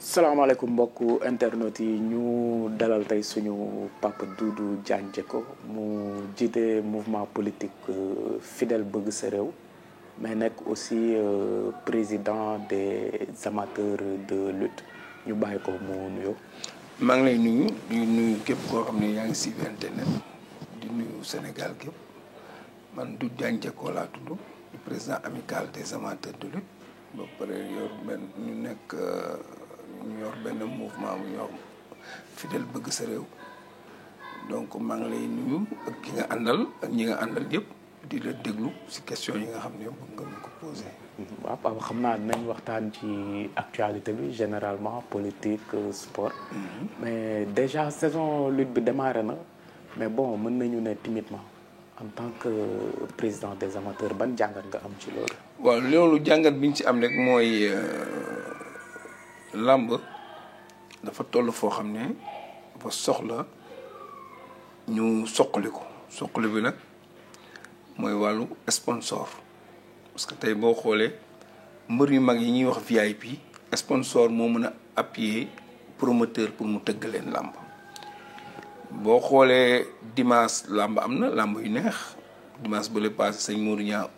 salaamaaleykum mbokku internet yi ñu dalal tey suñu papa Doudou Diagne Diécko mu jiite mouvement politique Fidèle Bëgg Sa Réew mais nekk aussi président des amateurs de lutte ñu bàyyi ko mu nuyoo. maa ngi lay nuyu di nuyu képp koo xam ne yaa ngi si internet di nuyu Sénégal képp man Doudou Diagne Diécko laa tudd di président amical des amateurs de lutte ba pare yor benn ñu nekk. ñu yor benn mouvement bu ñor Fidèle Bëgg Sa Réew donc maa ngi lay nuyu ak ki nga àndal ak ñi nga àndal yëpp di la déglu si question yi nga xam ne bëgg nga ñu ko posé. waaw Papa xam naa dinañ waxtaan ci actualité bi généralement politique sport. Mais déjà saison lutte bi démarré na mais bon mën nañu ne timidement en tant que président des amateurs ban jàngat nga am ci loolu. waaw loolu jàngat bi ñu ci am rek mooy. làmb dafa toll foo xam ne dafa soxla ñu soqali bi nag mooy wàllu sponsor parce que tey boo xoolee mbër yu mag yi ñuy wax VIP sponsor moo mën a appuyer promoteur pour mu tëgg leen làmb boo xoolee dimanche làmb am na làmb yu neex dimanche bu le passé sëñ Modou Niang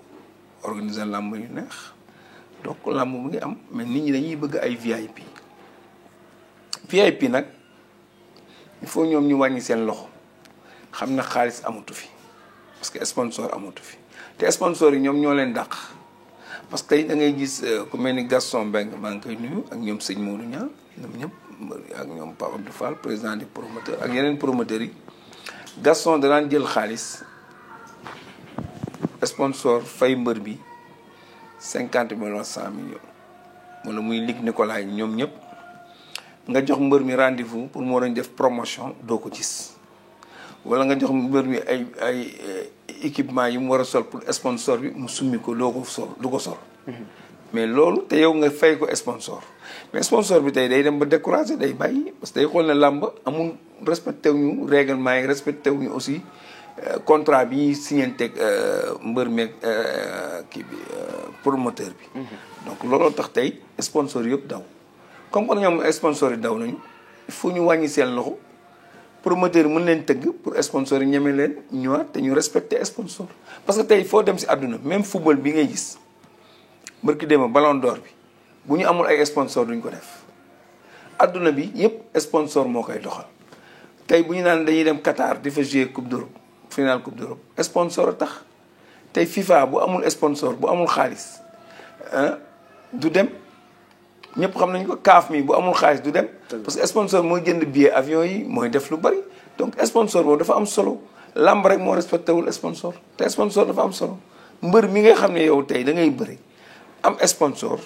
organiser làmb yu neex donc làmb mu ngi am mais nit ñi dañuy bëgg ay VIP nag il faut ñoom ñu wàññi seen loxo xam na xaalis amatu fi parce que sponsor amatu fi te sponsor yi ñoom ñoo leen dàq parce que tey da ngay gis ku mel ni Gaston Mbengue maa ngi koy nuyu ak ñoom sëñ Modou Niang ñoom ñëpp ak ñoom Pape Abdou Fall président des promoteurs ak yeneen promoteurs yi Gaston danaan jël xaalis sponsor fay mbër bi 50 millions 100 millions wala muy Luc Nicolaï ñoom ñëpp nga jox mbër mi rendez-vous pour mu war a def promotion doo ko gis wala nga jox mbër mi ay équipement yi mu war a sol pour sponsor bi mu summi ko doo ko sol du ko sol. mais loolu te yow nga fay ko sponsor mais sponsor bi tey day dem ba découragé day bàyyi parce que day xool ne làmb amul respecté wuñu règlement yi respecté wuñu aussi contrat bi ñuy signé mbër meeg kii bi promoteur bi. donc looloo tax tey sponsor yëpp daw comme que ñoom sponsor yi daw nañu il faut ñu wàññi seen loxo promoteur yi mën leen tëgg pour sponsor yi ñeme leen ñëwaat te ñu respecté sponsor. parce que tey foo dem si àdduna même football bi ngay gis mbërki déma ballon d'or bi bu ñu amul ay sponsor duñ ko def àdduna bi yëpp sponsor moo koy doxal tey bu ñu naan dañuy dem Qatar di fa jouer coupe d'Europe finale coupe d'Europe sponsor a tax tey FIFA bu amul sponsor bu amul xaalis du dem ñëpp xam nañ ko kaaf mi bu amul xaalis du dem parce que sponsor mooy jënd billet avion yi mooy def lu bari donc sponsor boobu dafa am solo làmb rek moo respecté wul sponsor te sponsor dafa am solo mbër mi nga xam ne yow tey da ngay bëri am sponsor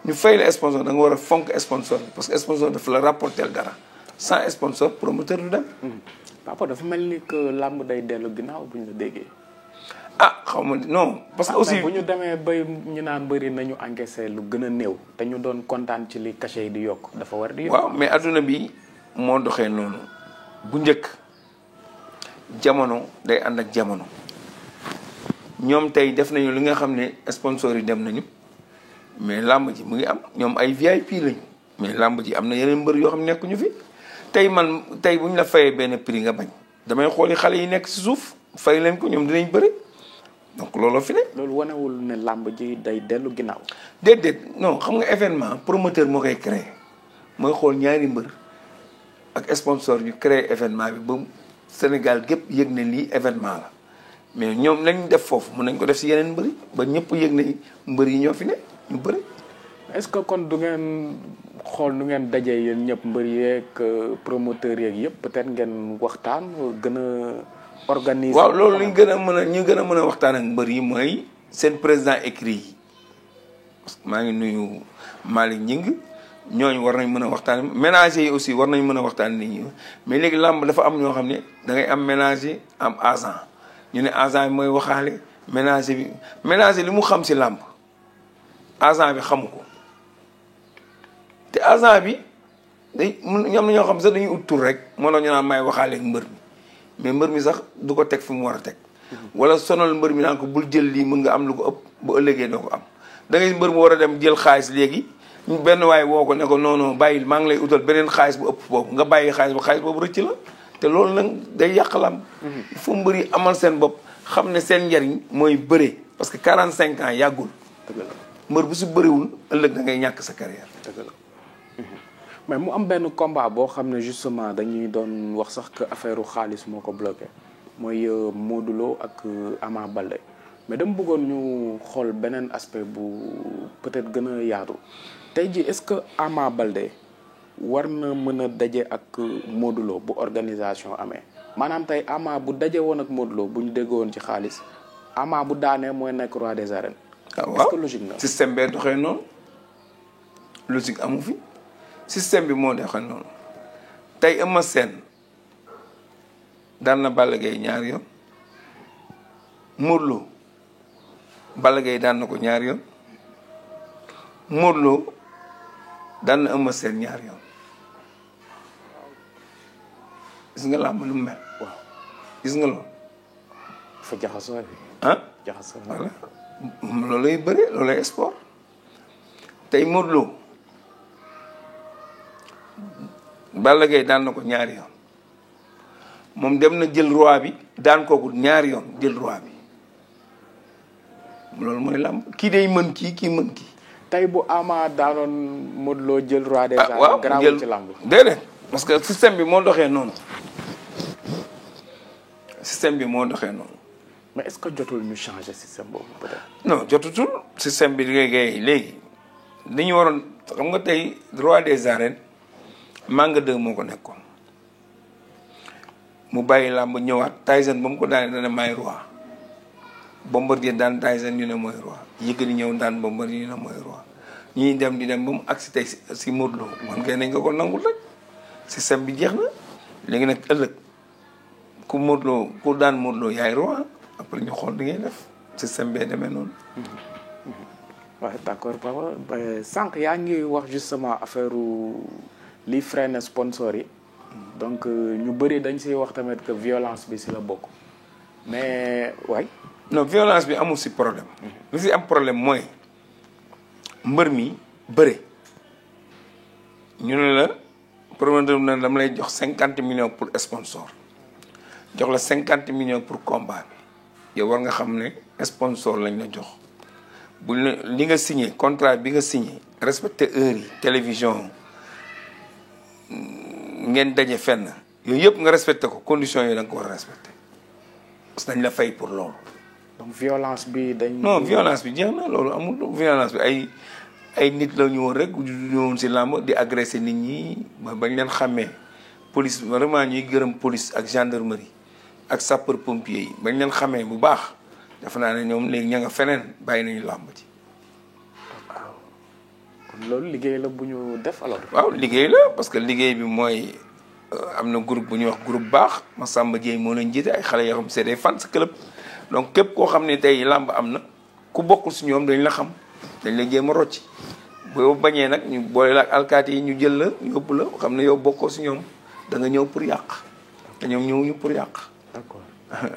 ñu fay la sponsor da nga war a fonk sponsor bi parce que sponsor dafa la rapporter dara sans sponsor promoteur du dem. Papa dafa mel ni que làmb day dellu ginnaaw bu ñu la déggee. xaw ma non parce que aussi bu ñu demee bay ñu naan bëri nañu encaissé lu gën a néew te ñu doon kontaan ci li cachet yi di yokk dafa war di yokk. waaw mais adduna bi moo doxee noonu bu njëkk jamono day ànd ak jamono ñoom tey def nañu li nga xam ne sponsor yi dem nañu mais làmb ji mu ngi am ñoom ay VIP lañu mais làmb ji am na yeneen mbër yoo xam ne nekkuñu fi tey man tey bu ñu la fayee benn prix nga bañ damay xooli xale yi nekk si suuf fay leen ko ñoom dinañ bëri. donc looloo fi ne. loolu wanewul ne làmb ji day dellu ginnaaw. déedéet non xam nga événement promoteur moo koy créé mooy xool ñaari mbër ak sponsor ñu créé événement bi ba Sénégal gépp yëg ne lii événement la mais ñoom lañ def foofu mën nañ ko def si yeneen mbër yi ba ñëpp yëg ne mbër yi ñoo fi ne ñu bëri. est-ce que kon du ngeen xool nu ngeen dajee yéen ñëpp mbër yeeg promoteurs yeeg yëpp peut-être ngeen waxtaan gën a. organiser waaw loolu ñu gën a mën a waxtaan ak mbër yi mooy seen président écrit yi parce que maa ngi nuyu Malick Ñing ñooñu war nañ mën a waxtaan ménager yi aussi war nañ mën a waxtaan nit ñi mais léegi làmb dafa am ñoo xam ne da ngay am ménager am agent ñu ne agent bi mooy waxaale ménager li mu xam si làmb agent bi xamu ko te agent bi day ñoom na ñoo xam sax dañuy ut tur rek moo la ñu naan may waxaale ak mbër mi mais mbër mi sax du ko teg fi mu war a teg wala sonal mbër mi naan ko bul jël lii mën nga am lu ko ëpp bu ëllëgee doo ko am da ngay mbër mu war a dem jël xaalis léegi benn waay woo ko ne ko non non bàyyil maa ngi lay utal beneen xaalis bu ëpp boobu nga bàyyi xaalis boobu rëcc la te loolu nag day yàq làmb. il faut mbër yi amal seen bopp xam ne seen njariñ mooy bëre parce que 45 ans yàggul. dëgg la mbër bu si bëriwul ëllëg da ngay ñàkk sa carrière. dëgg la mais mu am benn combat boo xam ne justement dañuy doon wax sax que affaire xaalis moo ko bloqué mooy Modou Lo ak Ama Baldé mais dama bëggoon ñu xool beneen aspect bu peut-être gën a yaatu tey jii est-ce que Ama Baldé war na mën a daje ak Modou Lo bu organisation amee maanaam tey Ama bu daje woon ak Modou Lo bu ñu déggoon ci xaalis Ama bu daanee mooy nekk roi des arènes. waaw est-ce que logique na. système bee doxee noonu logique amu fi système bi moo doxee noonu tey Eumeu Sène daan na Balla Gaye ñaari yoon Modou Lo Balla Gaye daan na ko ñaari yoon Modou Lo daan na Eumeu Sène ñaari yoon gis nga làmb lu mu mel. waaw gis nga loolu. fa jaxasoo bi. ah jaxasoo voilà loolu lay bëri loolu lay sport tey Modou Lo Balla Gaye daan na ko ñaari yoon moom dem na jël roi bi daan kooku ñaari yoon jël roi bi loolu mooy làmb kii day mën kii mën kii. tey bu Ama daanoon Modou Lo jël roi des arènes. waaw garaawul ci làmb. déedéet parce que système bi moo doxee noonu système bi moo doxee noonu. mais est-ce que jotul ñu changer système boobu peut-être. non jotutul système bi léegi li ñu waroon xam nga tey roi des arènes Manga 2 moo ko nekkoon mu bàyyi làmb ñëwaat Tyson ba mu ko daanee dana may roi Bombardier daan Tyson ñu ne mooy roi Yékini ñëw daan Bombardier ñu ne mooy roi ñuy dem di dem ba mu agsi tey si Modou Lo man kay nañ nga ko nangul rek système bi jeex na léegi nag ëllëg ku Modou Lo ku daan Modou Lo yaay roi après ñu xool di ngay def système bee demee noonu. waaw d'accord papa sànq yaa ngi wax justement affaire li freine sponsor yi donc ñu bëri dañ siy wax tamit que violence bi si la bokk mais waay. non violence bi amul si problème. li si am problème mooy mbër mi bëre ñu ne la promoteur na dama lay jox 50 millions pour sponsor jox la 50 millions pour combat bi yow war nga xam ne sponsor lañ la jox bu li nga signé contrat bi nga signé respecté heures yi télévision ngeen daje fenn yooyu yëpp nga respecté ko conditions yooyu da nga ko war a respecté parce que dañ la fay pour loolu. donc violence bi dañ. non violence bi jeex na loolu amul violence bi ay nit la ñu woon rek ñu woon si làmb di agressé nit ñi ba bañ leen xàmmee police vraiment ñuy gërëm police ak gendarmerie ak sapeur pompier yi bañ leen xamee bu baax defe naa ne ñoom léegi ña nga feneen bàyyi nañu làmb ci. kon loolu liggéey la bu ñu def alors. waaw liggéey la parce que liggéey bi mooy am na groupe bu ñuy wax groupe baax Massamba Dieye moo leen jiite ay xale yoo xam c'est des fans club donc képp koo xam ne tey làmb am na ku bokkul si ñoom dañ la xam dañ la jéem a rocci boo bañee nag ñu boole la ak alkaati yi ñu jël la yóbbu la xam ne yow bokkoo si ñoom da nga ñëw pour yàq te ñoom ñëwuñu pour yàq. d'accord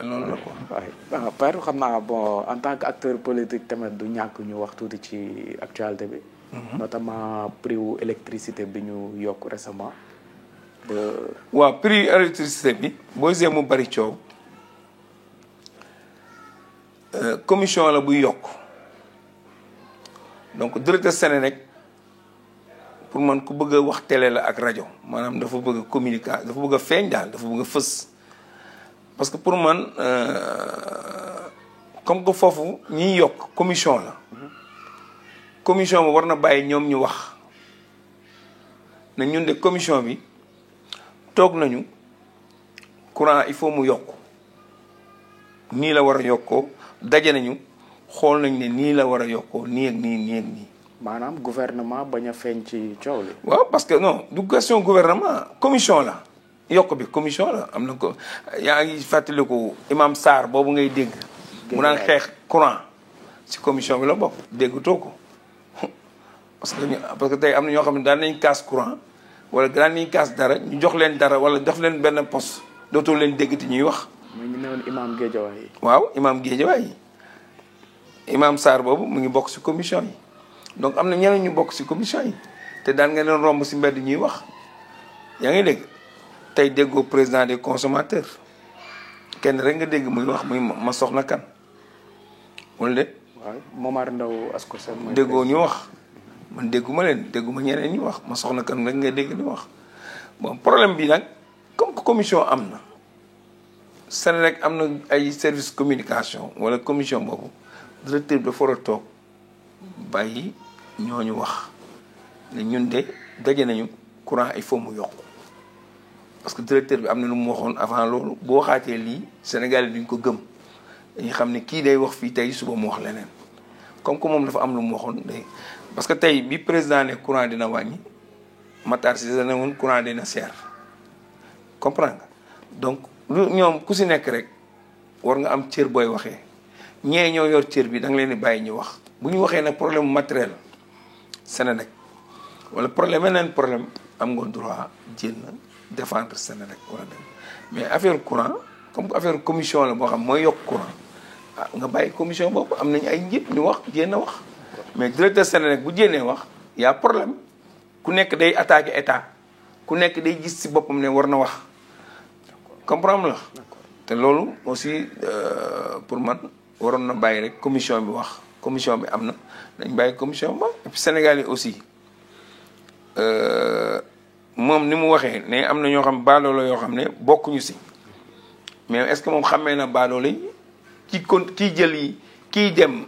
loolu la quoi. waaye Père xam naa bon en tant que acteur politique tamit du ñàkk ñu wax tuuti ci actualité bi. notamment prix wu électricité bi ñu yokk récemment. waaw prix électricité bi boo gisee mu bari coow commission la buy yokk donc directeur Sénélec pour man ku bëgg a wax télé la ak rajo maanaam dafa bëgg a communiquer dafa bëgg a feeñ daal dafa bëgg a fës parce que pour man comme que foofu ñiy yokk commission la commission bi war na bàyyi ñoom ñu wax ne ñun de commission bi toog nañu courant il faut mu yokk nii la war a yokkoo daje nañu xool nañ ne nii la war a yokkoo nii ak nii nii ak nii. maanaam gouvernement bañ a feeñ ci coow li. waaw parce que non du question gouvernement commission la yokk bi commission la am na ko yaa ngi fàttaliku imam Sarr boobu ngay dégg. mu naan xeex courant ci commission bi la bokk déggatoo ko parce que tey am na ñoo xam ne daan nañ kaas courant wala daan nañ kaas dara ñu jox leen dara wala jox leen benn poste dootoo leen déggati ñuy wax. mooy ñu ne woon imam Guédiawaye yi. waaw imam Guédiawaye yi imam Sarr boobu mu ngi bokk ci commission yi donc am na ñeneen ñu bokk ci commission yi te daan nga leen romb ci mbedd ñuy wax yaa ngi dégg tey déggoo président des consommateurs kenn rek nga dégg muy wax muy ma soxna kan wala de. waaw Momar Ndao Ascosen mooy déggoo ñu wax man dégguma leen dégguma ñeneen ñu wax ma soxna kan rek nga dégg ñu wax bon problème bi nag comme que commission am na Senelec am na ay service communication wala commission boobu directeur bi dafa war a toog bàyyi ñooñu wax ne ñun de daje nañu courant il faut mu yokk parce que directeur bi am na lu mu waxoon avant loolu boo waxaatee lii Sénégal yi duñ ko gëm dañuy xam ne kii day wax fii tey suba mu wax leneen comme que moom dafa am lu mu waxoon day parce que tey bi président ne courant dina wàññi Matar Cissé ne woon courant dina seer comprendre nga donc lu ñoom ku si nekk rek war nga am cër booy waxee ñee ñoo yor cër bi da nga leen di bàyyi ñu wax bu ñu waxee nag problème matériel Senelec wala problème yeneen problème am nga droit jéem défendre Senelec wala dem mais affaire courant comme affaire commission la boo xam mooy yokk courant ah nga bàyyi commission boobu am nañu ay njiit ñu wax jéem a wax mais directeur Senelec bu jéenee wax y a problème ku nekk day attaquer état ku nekk day gis ci boppam ne war na wax comprendre la te loolu aussi pour man waroon na bàyyi rek commission bi wax commission bi am na dañ bàyyi commission ba et puis Sénégal yi aussi moom ni mu waxee ne am na ñoo xam baadoolo yoo xam ne bokkuñu ci mais est-ce que moom xamee na baadoolo yi kii jël yi kii dem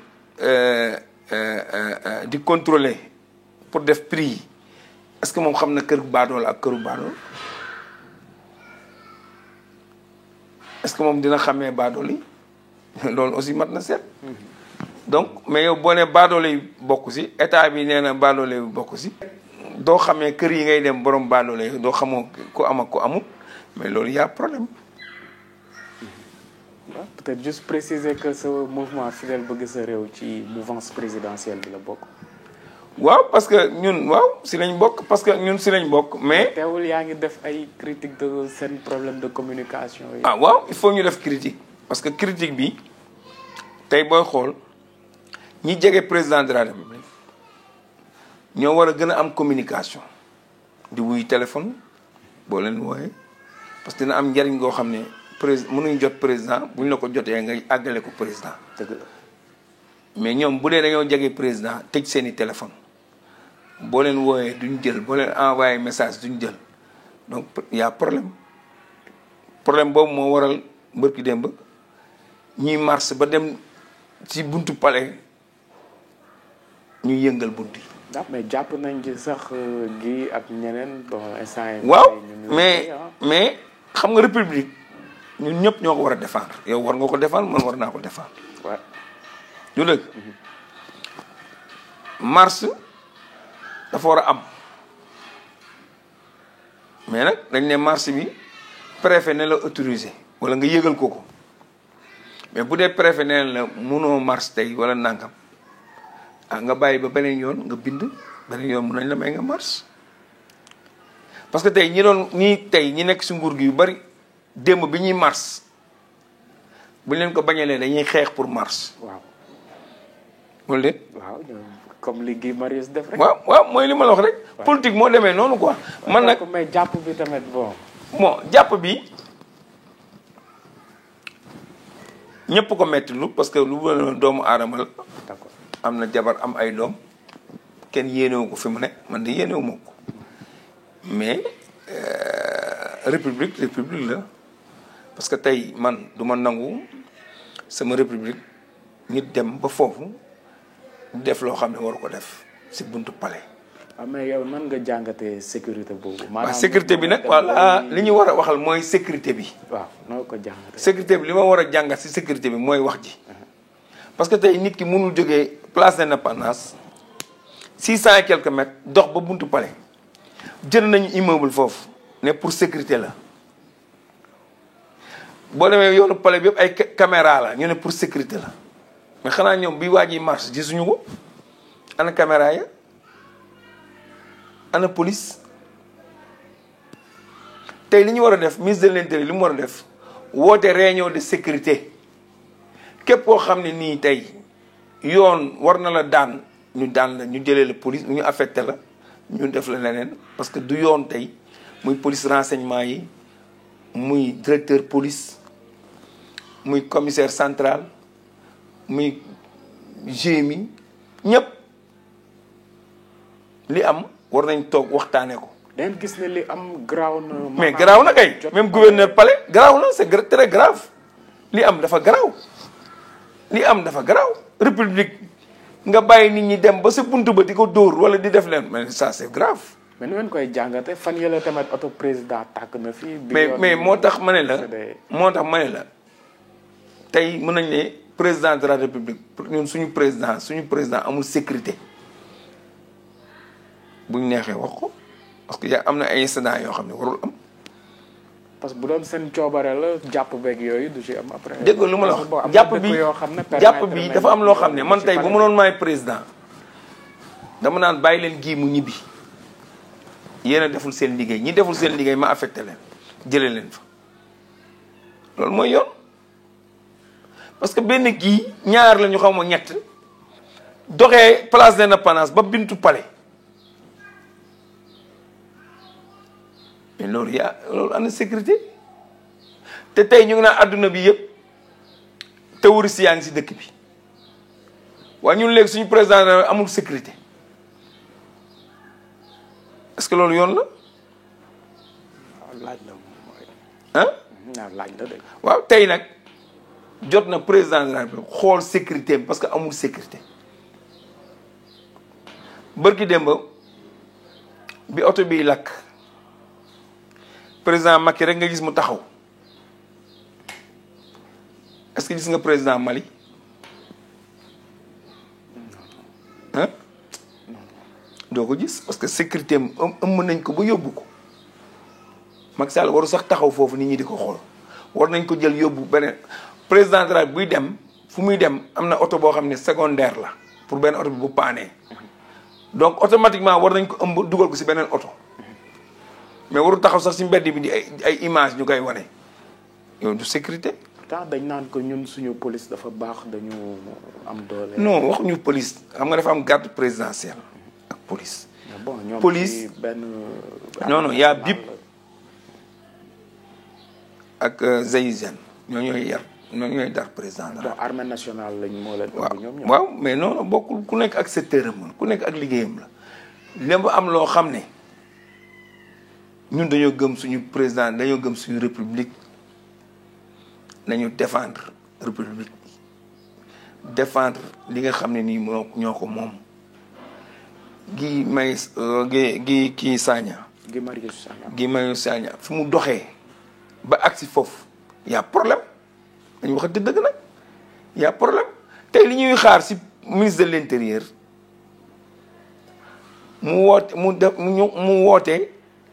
di contrôler pour def prix yi est-ce que moom xam na kër baadoolo ak këru baadoolo est-ce que moom dina xamee baadoolo yi loolu aussi mat na seet donc mais yow boo ne baadoolo yi bokk ci état bi nee na baadoolo yi bokk ci doo xamee kër yi ngay dem borom baadoolo yi doo xamoo ku am ak ku amul mais loolu y a problème. waaw peut-être juste préciser que ce mouvement Fidèle Bëgg Sa Réew ci mouvance présidentielle bi la bokk. waaw parce que ñun waaw si lañ bokk parce que ñun si lañ bokk mais. teewul yaa ngi def ay critique de seen problème de communication yi. ah waaw il faut ñu def critique parce que critique bi tey booy xool ñi jege président de la République ñoo war a gën a am communication di wuy téléphone boo leen wooyee parce que dina am njariñ goo xam ne mënuñ jot président buñ la ko jotee nga àggale ko président. dëgg la mais ñoom bu dee dañoo jege président tëj seeni téléphone boo leen wooyee duñ jël boo leen envoyé message duñ jël donc y a problème boobu moo waral mbërki démb ñuy mars ba dem ci buntu palais ñuy yëngal bunt yi. mais jàpp nañ ci sax gi ak ñeneen bon instant waaw mais xam nga république ñun ñëpp ñoo ko war a défendre yow war nga ko défendre man war naa ko défendre. waaw. du dëgg mars dafa war a am mais nag dañ ne mars bi préfet ne la autorisé wala nga yëgal ko mais bu dee préfet ne la munoo mars tey wala nangam ah nga bàyyi ba beneen yoon nga bind beneen yoon mun nañ la may nga mars parce que tey ñi nekk si nguur gi yu bari démb bi ñuy mars bu ñu leen ko bañalee dañuy xeex pour mars. waaw. wala déet. waaw comme li Guy Marius def rek. waaw mooy li ma la wax rek. politique moo demee noonu quoi. man nag mais jàpp bi tamit bon. jàpp bi ñëpp ko metti lu parce que lu doomu aadama la. d'accord am na jabar am ay doom kenn yéenewu ko fi mu ne man de yéenewu ma ko mais république la parce que tey man du ma nangu sama république nit dem ba foofu def loo xam ne waru ko def si buntu palais. mais yow nan nga jàngatee sécurité boobu. maanaam sécurité bi nag voilà li ñu war a waxal mooy sécurité bi. waaw noo ko jàngatee. sécurité bi li ma war a jàngat si sécurité bi mooy wax ji. parce que tey nit ki mënul jógee place d'Indépendance 600 et quelques mètres dox ba buntu palais jënd nañu immeuble foofu ne pour sécurité la. boo demee yoonu palais bi yëpp ay caméra la ñu ne pour sécurité la mais xanaa ñoom bi waa ji marche gisuñu ko ana caméra ya ana police tey li ñu war a def ministre de l'intérieur li mu war a def woote réunion de sécurité képp koo xam ne nii tey yoon war na la daan ñu daan la ñu jëlee la police ñu affecté la ñu def la leneen parce que du yoon tey muy police renseignement yi muy directeur police muy commissaire central muy GMI ñëpp li am war nañ toog waxtaanee ko. dañ gis ne li am garaaw na. mais garaaw na kay même gouverneur palais garaaw na c'est très grave li am dafa garaaw li am dafa garaaw république nga bàyyi nit ñi dem ba sa buntu ba di ko dóor wala di def leen mais ça c'est grave. mais nu ngeen koy jàngate fan yële tamit oto président tàkk na fii. mais moo tax ma ne la tey mën nañ ne président de la république ñun suñu président amul sécurité buñ neexee wax ko parce que yaa am na ay incidents yoo xam ne warul am. parce que bu doon seen coobare la jàpp beeg yooyu du ci am après. dégg lu ma la wax jàpp bi dafa am loo xam ne man tey bu ma doon maay président dama naan bàyyi leen gii mu ñibbi yéen a deful seen liggéey ñi deful seen liggéey ma affecté leen jëlee leen fa loolu mooy yoon. parce que benn gii ñaar la ñu xaw ma ñett doxee place de l'Indépendance ba Bintu Palais mais loolu loolu am na sécurité te tey ñu ngi naan adduna bi yëpp terroriste yaa ngi si dëkk bi waaye ñun léegi suñu président amul sécurité est-ce que loolu yoon la. waaw laaj la ah. laaj la de. waaw tey nag. jot na président de la République xool sécurité parce que amul sécurité bërki démb bi oto bi lakk président Macky rek nga gis mu taxaw est-ce que gis nga président Mali ah doo ko gis parce que sécurité am ëmm nañ ko ba yóbbu ko Macky Sall waru sax taxaw foofu nit ñi di ko xool war nañ ko jël yóbbu beneen président de la buy dem fu muy dem am na oto boo xam ne secondaire la pour benn oto bi bu paanee donc automatiquement war nañ ko ëmb dugal ko si beneen oto mais waru taxaw sax si mbedd bi di ay image ñu koy wane yow du sécurité. pourtant dañ naan ko ñun suñu police dafa baax dañu am doole. non waxuñu police xam nga dafa am garde présidentielle ak police. mais bon ñoom police benn. non y a BIP ak GIGN ñoo ñooy dar président bon armée nationale lañ moo leen. waaw mais non bokkul ku nekk ak secteur am ku nekk ak liggéeyam la. lépp am loo xam ne ñun dañoo gëm suñu président dañoo gëm suñu république nañu défendre république défendre li nga xam ne nii ñoo ko moom. gi kii Sagna. Guy Marius Sagna fi mu doxee ba agsi foofu y a problème. dañu waxati dëgg nag y a problème tey li ñuy xaar ci ministre de l'intérieur mu woote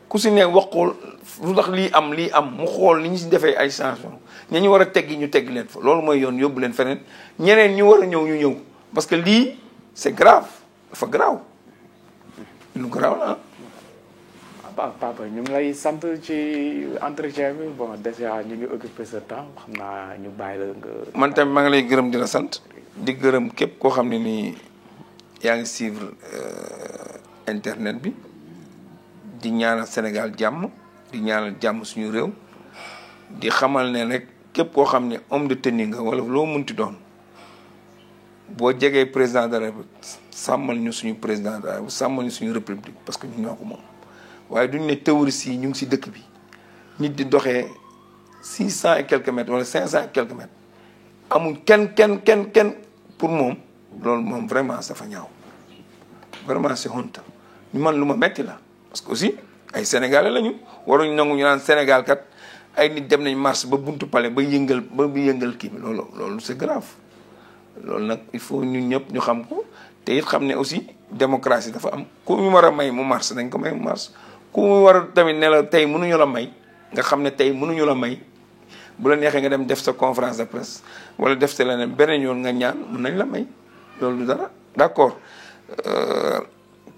ku si ne wax ko lu tax lii am mu xool ni ñu si defee ay changement ña ñu war a teggi ñu teggi leen fa loolu mooy yoon yóbbu leen feneen ñeneen ñu war a ñëw ñu ñëw parce que lii c'est grave dafa grave lu grave la papa ñu ngi lay sant ci entretien bi bon déjà ñu ngi occupé ce temps xam naa ñu bàyyi la nga. man tamit maa ngi lay gërëm di la sant di gërëm képp koo xam ne nii yaa ngi suivre internet bi di ñaanal Sénégal jàmm di ñaanal jàmm suñu réew di xamal ne rek képp koo xam ne homme de tenue nga wala loo munti doon boo jegee président de la République sàmmal ñu suñu président de la République sàmmal ñu suñu république parce que ñu ñoo ko moom. waaye duñ ne terroristes yi ñu ngi ci dëkk bi nit di doxee 600 et quelques mètres wala 500 et quelques mètres amuñ kenn pour moom loolu moom vraiment dafa ñaaw vraiment c'est honte ñu man lu ma metti la parce que aussi ay sénégalais lañu waruñ nangu ñu naan Sénégal kat ay nit dem nañ marche ba buntu palais ba yëngal kii bi loolu c'est grave loolu nag il faut ñun ñëpp ñu xam ko te it xam ne aussi démocratie dafa am ku ñu war a may mu marche nañ ko may mu marche ku mu war a tamit ne la tey mënuñu la may nga xam ne tey mënuñu la may bu la neexee nga dem def sa conférence de presse wala def sa leneen beneen yoon nga ñaan mën nañ la may loolu du dara d'accord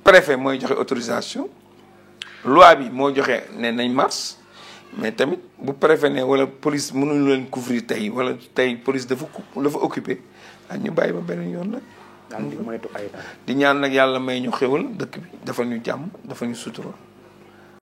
préfet mooy joxe autorisation loi bi moo joxe ne nañ marche mais tamit bu préfet ne wala police mënuñu leen couvrir tey wala tey police dafa occupé ak ñu bàyyi ba beneen yoon nag daal di moytu ay dara. di ñaan nag yàlla may ñu xéwal dëkk bi dafa ñu jàmm dafa ñu sutura